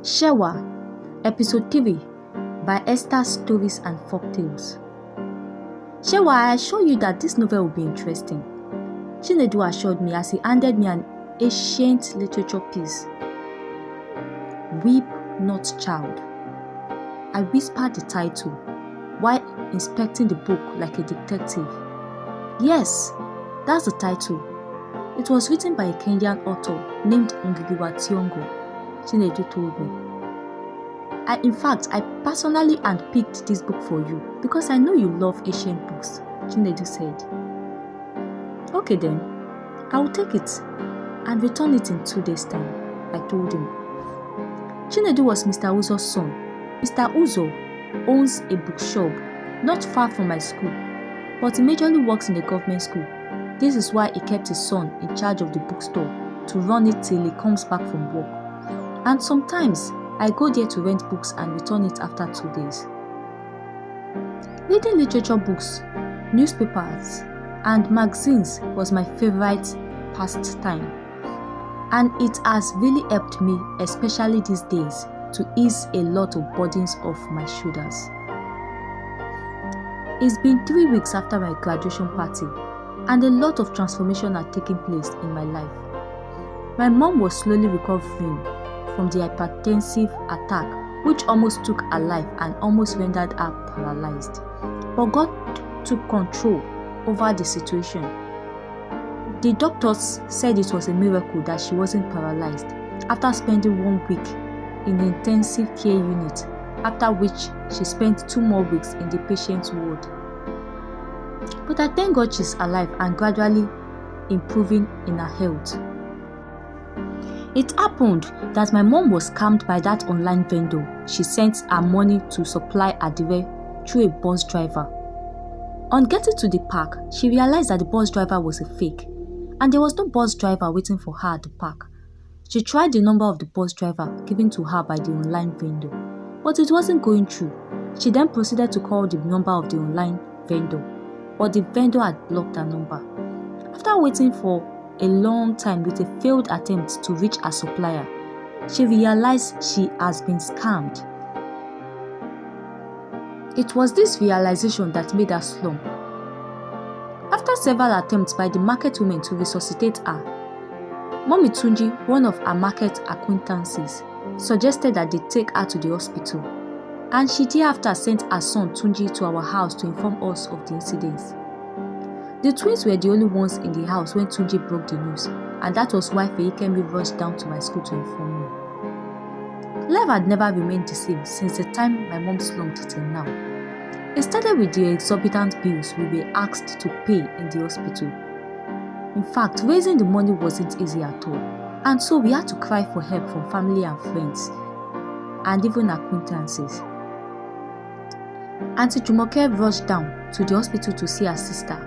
Shewa, Episode 3 by Esther Stories and Folktales. Shewa, I assure you that this novel will be interesting. Chinedu assured me as he handed me an ancient literature piece. Weep Not Child. I whispered the title while inspecting the book like a detective. Yes, that's the title. It was written by a Kenyan author named Ngigiwa Tiongo, Chinedu told me. In fact, I personally handpicked this book for you because I know you love ancient books, Chinedu said. Okay then, I will take it and return it in 2 days' time, I told him. Chinedu was Mr. Uzo's son. Mr. Uzo owns a bookshop not far from my school, but he majorly works in a government school. This is why he kept his son in charge of the bookstore to run it till he comes back from work. And sometimes I go there to rent books and return it after 2 days. Reading literature books, newspapers, and magazines was my favorite pastime, and it has really helped me, especially these days, to ease a lot of burdens off my shoulders. It's been 3 weeks after my graduation party, and a lot of transformation had taken place in my life. My mom was slowly recovering from the hypertensive attack which almost took her life and almost rendered her paralyzed. But God took control over the situation. The doctors said it was a miracle that she wasn't paralyzed after spending 1 week in the intensive care unit, after which she spent 2 more weeks in the patient's ward. But I thank God she's alive and gradually improving in her health. It happened that my mom was scammed by that online vendor. She sent her money to supply Adire through a bus driver. On getting to the park, she realized that the bus driver was a fake, and there was no bus driver waiting for her at the park. She tried the number of the bus driver given to her by the online vendor, but it wasn't going through. She then proceeded to call the number of the online vendor, but the vendor had blocked her number. After waiting for a long time with a failed attempt to reach her supplier, she realized she has been scammed. It was this realization that made her slump. After several attempts by the market women to resuscitate her, Mommy Tunji, one of her market acquaintances, suggested that they take her to the hospital, and she thereafter sent her son Tunji to our house to inform us of the incidents. The twins were the only ones in the house when Tunji broke the news, and that was why Feyikemi rushed down to my school to inform me. Life had never remained the same since the time my mom slumped till now. It started with the exorbitant bills we were asked to pay in the hospital. In fact, raising the money wasn't easy at all, and so we had to cry for help from family and friends, and even acquaintances. Auntie Jumoke rushed down to the hospital to see her sister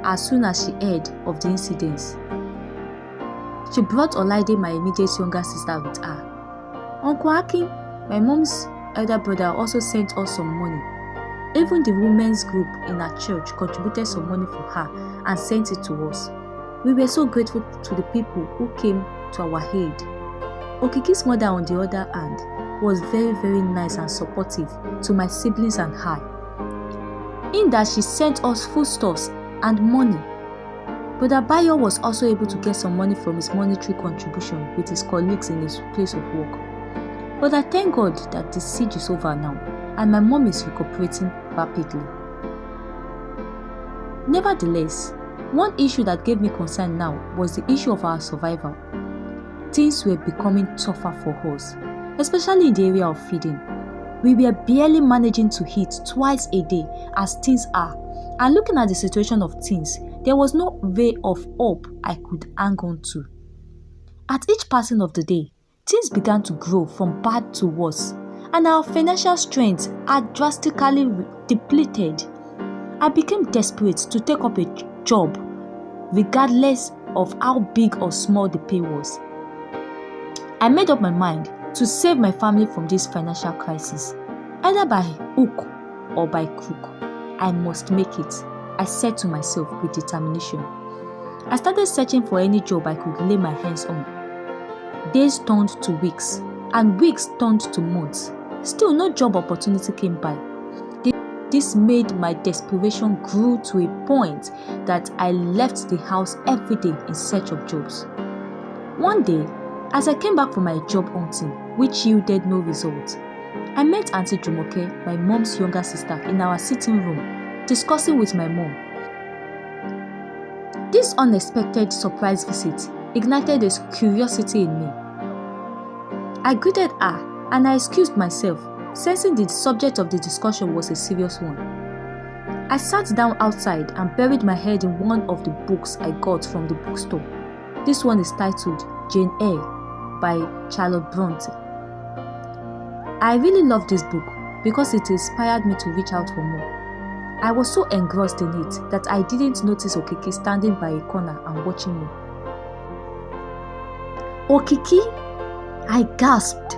as soon as she heard of the incidents. She brought Olaide, my immediate younger sister, with her. Uncle Akin, my mom's elder brother, also sent us some money. Even the women's group in our church contributed some money for her and sent it to us. We were so grateful to the people who came to our aid. Okiki's mother, on the other hand, was very, very nice and supportive to my siblings and I, in that she sent us foodstuffs and money. Brother Bayo was also able to get some money from his monetary contribution with his colleagues in his place of work. But I thank God that the siege is over now and my mom is recuperating rapidly. Nevertheless, one issue that gave me concern now was the issue of our survival. Things were becoming tougher for us, especially in the area of feeding. We were barely managing to eat twice a day as things are, and looking at the situation of things, there was no ray of hope I could hang on to. At each passing of the day, things began to grow from bad to worse, and our financial strength had drastically depleted. I became desperate to take up a job, regardless of how big or small the pay was. I made up my mind to save my family from this financial crisis, either by hook or by crook. I must make it, I said to myself with determination. I started searching for any job I could lay my hands on. Days turned to weeks, and weeks turned to months. Still, no job opportunity came by. This made my desperation grew to a point that I left the house every day in search of jobs. One day, as I came back from my job hunting, which yielded no result, I met Auntie Jumoke, my mom's younger sister, in our sitting room, discussing with my mom. This unexpected surprise visit ignited a curiosity in me. I greeted her and I excused myself, sensing the subject of the discussion was a serious one. I sat down outside and buried my head in one of the books I got from the bookstore. This one is titled Jane Eyre by Charlotte Bronte. I really love this book because it inspired me to reach out for more. I was so engrossed in it that I didn't notice Okiki standing by a corner and watching me. Okiki? I gasped.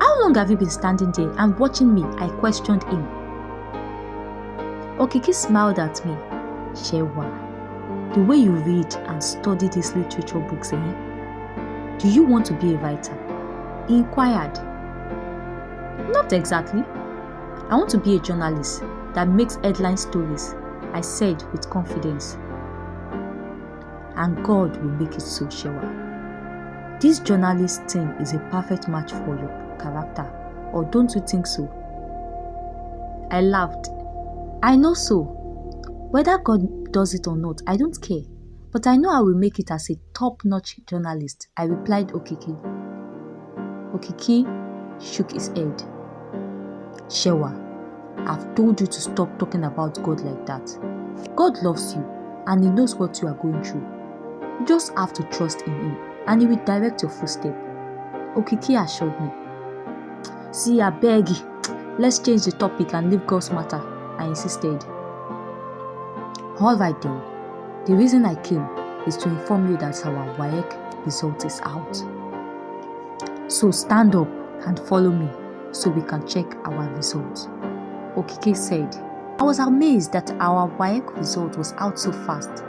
How long have you been standing there and watching me? I questioned him. Okiki smiled at me. Shewa, the way you read and study these literature books, do you want to be a writer? He inquired. Not exactly. I want to be a journalist that makes headline stories, I said with confidence. And God will make it so, Shewa. This journalist thing is a perfect match for your character, or don't you think so? I laughed. I know so. Whether God does it or not, I don't care. But I know I will make it as a top-notch journalist, I replied Okiki. Okiki shook his head. Shewa, I've told you to stop talking about God like that. God loves you and He knows what you are going through. You just have to trust in Him and He will direct your footsteps. Okiki assured me. See, I beg you, let's change the topic and leave God's matter, I insisted. Alright then, the reason I came is to inform you that our WAEC result is out. So stand up and follow me so we can check our results. Okiki said. I was amazed that our WAEC result was out so fast.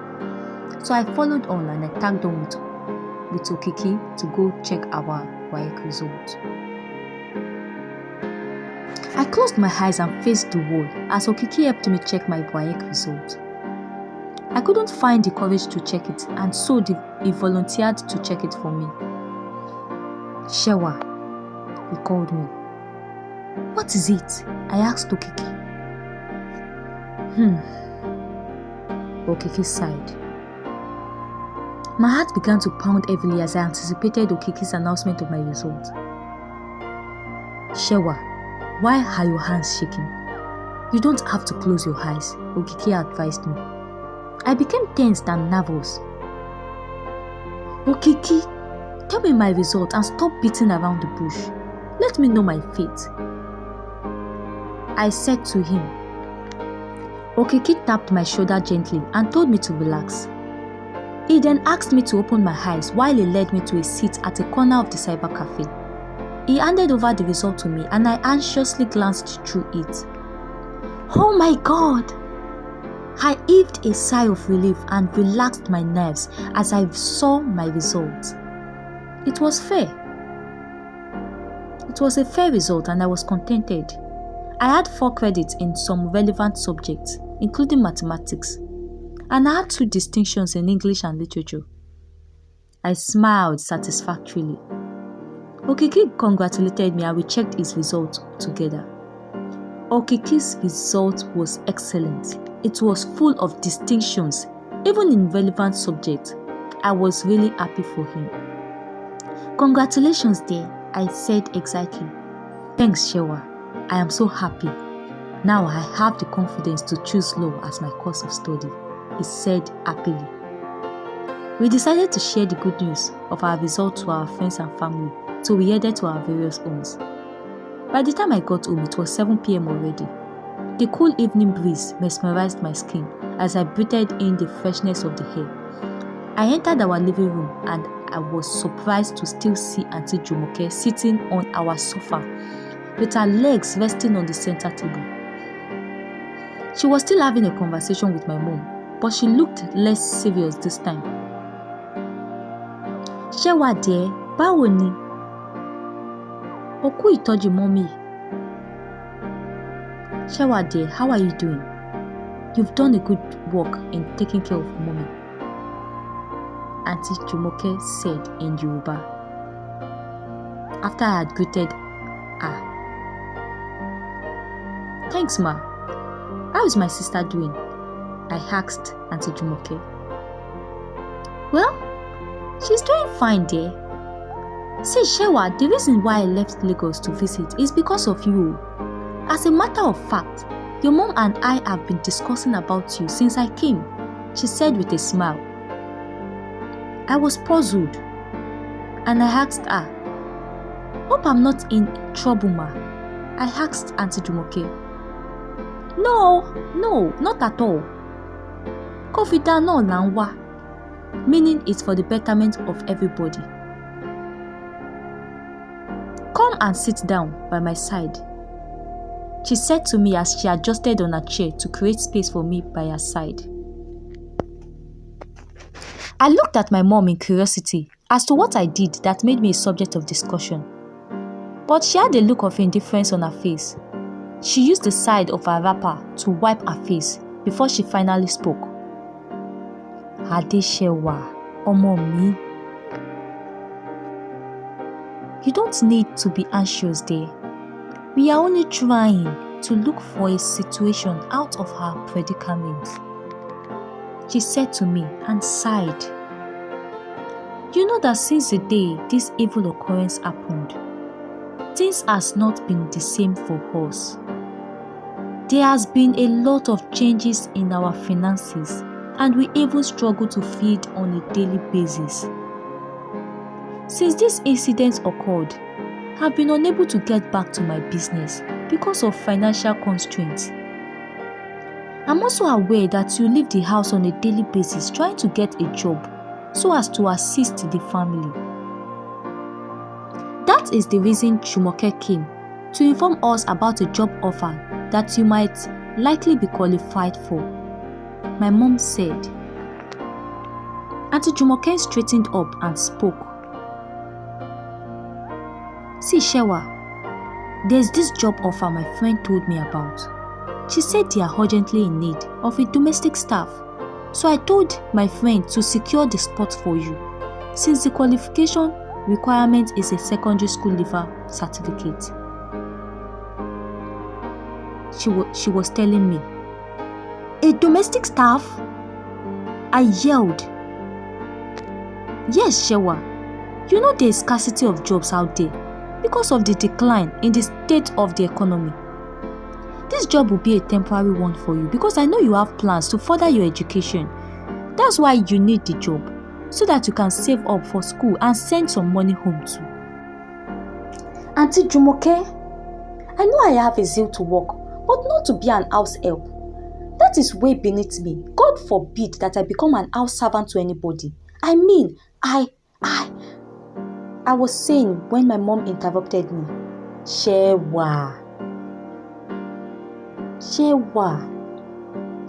So I followed on and I tagged on with Okiki to go check our WAEC result. I closed my eyes and faced the wall as Okiki helped me check my WAEC result. I couldn't find the courage to check it, and so he volunteered to check it for me. Shewa, he called me. What is it? I asked Okiki. Okiki sighed. My heart began to pound heavily as I anticipated Okiki's announcement of my result. Shewa, why are your hands shaking? You don't have to close your eyes, Okiki advised me. I became tensed and nervous. Okiki, tell me my result and stop beating around the bush. Let me know my fate. I said to him. Okiki tapped my shoulder gently and told me to relax. He then asked me to open my eyes while he led me to a seat at a corner of the cyber cafe. He handed over the result to me and I anxiously glanced through it. Oh my God! I heaved a sigh of relief and relaxed my nerves as I saw my result. It was fair. It was a fair result and I was contented. I had 4 credits in some relevant subjects, including mathematics, and I had 2 distinctions in English and literature. I smiled satisfactorily. Okiki congratulated me and we checked his result together. Okiki's result was excellent. It was full of distinctions, even in relevant subjects. I was really happy for him. Congratulations dear, I said excitedly. Thanks Shewa, I am so happy. Now I have the confidence to choose law as my course of study, he said happily. We decided to share the good news of our result to our friends and family, so we headed to our various homes. By the time I got home, it was 7 p.m. already. The cool evening breeze mesmerized my skin as I breathed in the freshness of the air. I entered our living room and I was surprised to still see Auntie Jumoke sitting on our sofa with her legs resting on the center table. She was still having a conversation with my mom, but she looked less serious this time. Shewa dear, Báwo ni? O kú ìtọ́jú mommy. Shewa dear, how are you doing? You've done a good work in taking care of mommy, Auntie Jumoke said in Yoruba. After I had greeted her. Thanks, ma. How is my sister doing? I asked Auntie Jumoke. Well, she's doing fine, dear. See, Shewa, the reason why I left Lagos to visit is because of you. As a matter of fact, your mom and I have been discussing about you since I came, she said with a smile. I was puzzled and I asked her, hope I'm not in trouble, ma. I asked Auntie Jumoke. No, not at all. Kofita no lanwa, meaning it's for the betterment of everybody. Come and sit down by my side, she said to me as she adjusted on her chair to create space for me by her side. I looked at my mom in curiosity as to what I did that made me a subject of discussion. But she had a look of indifference on her face. She used the side of her wrapper to wipe her face before she finally spoke. Ade Shewa, ọmọ mi. You don't need to be anxious, dear. We are only trying to look for a situation out of her predicament, she said to me and sighed. You know that since the day this evil occurrence happened, things has not been the same for us. There has been a lot of changes in our finances and we even struggle to feed on a daily basis. Since this incident occurred, I've been unable to get back to my business because of financial constraints. I'm also aware that you leave the house on a daily basis trying to get a job so as to assist the family. That is the reason Jumoke came, to inform us about a job offer that you might likely be qualified for, my mom said. Auntie Jumoke straightened up and spoke. See, Shewa, there's this job offer my friend told me about. She said they are urgently in need of a domestic staff. So I told my friend to secure the spot for you, since the qualification requirement is a secondary school leaver certificate. She was telling me, a domestic staff? I yelled. Yes, Shewa. You know there is scarcity of jobs out there because of the decline in the state of the economy. This job will be a temporary one for you because I know you have plans to further your education. That's why you need the job, so that you can save up for school and send some money home too. Auntie Jumoke, I know I have a zeal to work, but not to be an house help. That is way beneath me. God forbid that I become an house servant to anybody. I mean, I was saying when my mom interrupted me. Shewa.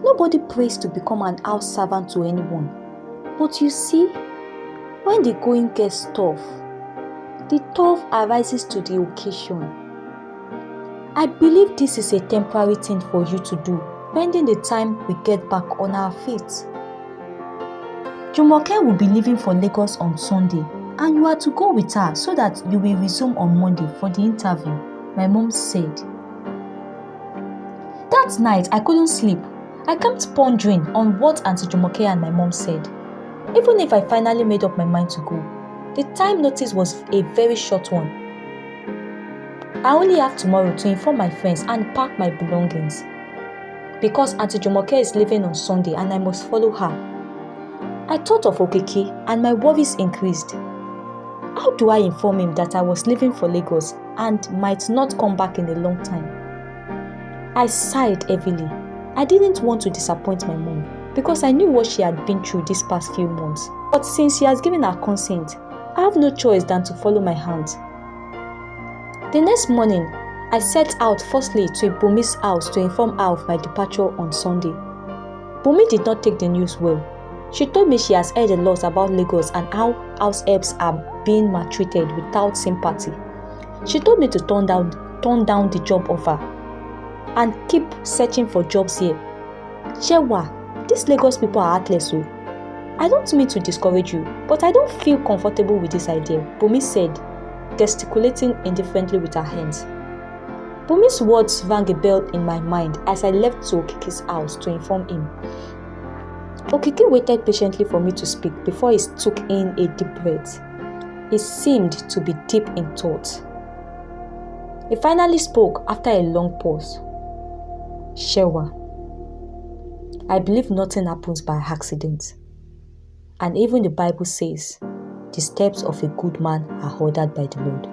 Nobody prays to become an house servant to anyone. But you see, when the going gets tough, the tough arises to the occasion. I believe this is a temporary thing for you to do, pending the time we get back on our feet. Jumoke will be leaving for Lagos on Sunday, and you are to go with her so that you will resume on Monday for the interview, my mom said. That night, I couldn't sleep. I kept pondering on what Auntie Jumoke and my mom said. Even if I finally made up my mind to go, the time notice was a very short one. I only have tomorrow to inform my friends and pack my belongings, because Auntie Jumoke is leaving on Sunday and I must follow her. I thought of Okeke and my worries increased. How do I inform him that I was leaving for Lagos and might not come back in a long time? I sighed heavily. I didn't want to disappoint my mom because I knew what she had been through these past few months. But since she has given her consent, I have no choice than to follow my hand. The next morning, I set out firstly to Bumi's house to inform her of my departure on Sunday. Bumi did not take the news well. She told me she has heard a lot about Lagos and how house helps are being maltreated without sympathy. She told me to turn down the job offer and keep searching for jobs here. Shewa, these Lagos people are heartless. I don't mean to discourage you, but I don't feel comfortable with this idea, Bumi said, gesticulating indifferently with her hands. Bumi's words rang a bell in my mind as I left to Okiki's house to inform him. Okiki waited patiently for me to speak before he took in a deep breath. He seemed to be deep in thought. He finally spoke after a long pause. Shewa, I believe nothing happens by accident. And even the Bible says, the steps of a good man are ordered by the Lord.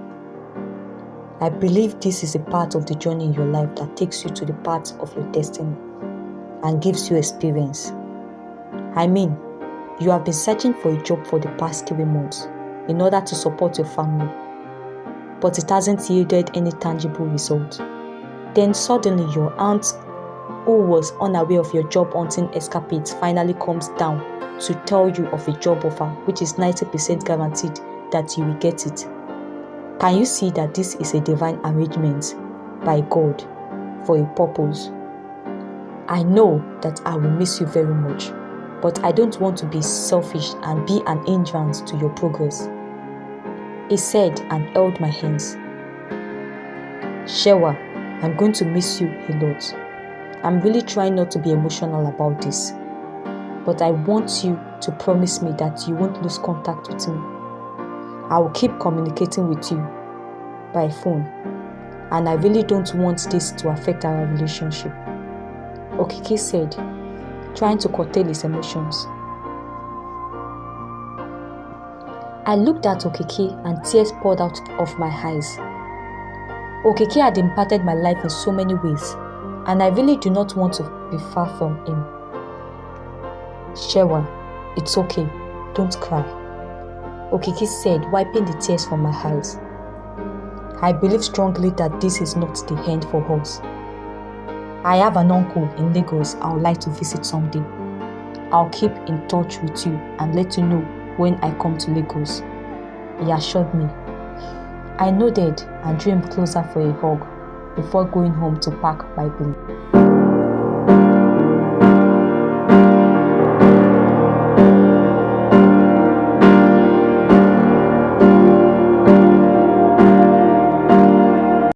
I believe this is a part of the journey in your life that takes you to the path of your destiny and gives you experience. I mean, you have been searching for a job for the past 3 months in order to support your family, but it hasn't yielded any tangible result. Then suddenly your aunt, who was unaware of your job hunting escapades, finally comes down to tell you of a job offer which is 90% guaranteed that you will get it. Can you see that this is a divine arrangement by God for a purpose? I know that I will miss you very much, but I don't want to be selfish and be an hindrance to your progress. He said and held my hands. Shewa, I'm going to miss you a lot. I'm really trying not to be emotional about this, but I want you to promise me that you won't lose contact with me. I will keep communicating with you by phone, and I really don't want this to affect our relationship, Okiki said, trying to curtail his emotions. I looked at Okiki and tears poured out of my eyes. Okiki had impacted my life in so many ways, and I really do not want to be far from him. Shewa, it's okay, don't cry, Okiki said, wiping the tears from my eyes. I believe strongly that this is not the end for us. I have an uncle in Lagos I would like to visit someday. I'll keep in touch with you and let you know when I come to Lagos, he assured me. I nodded and drew him closer for a hug before going home to pack my bag.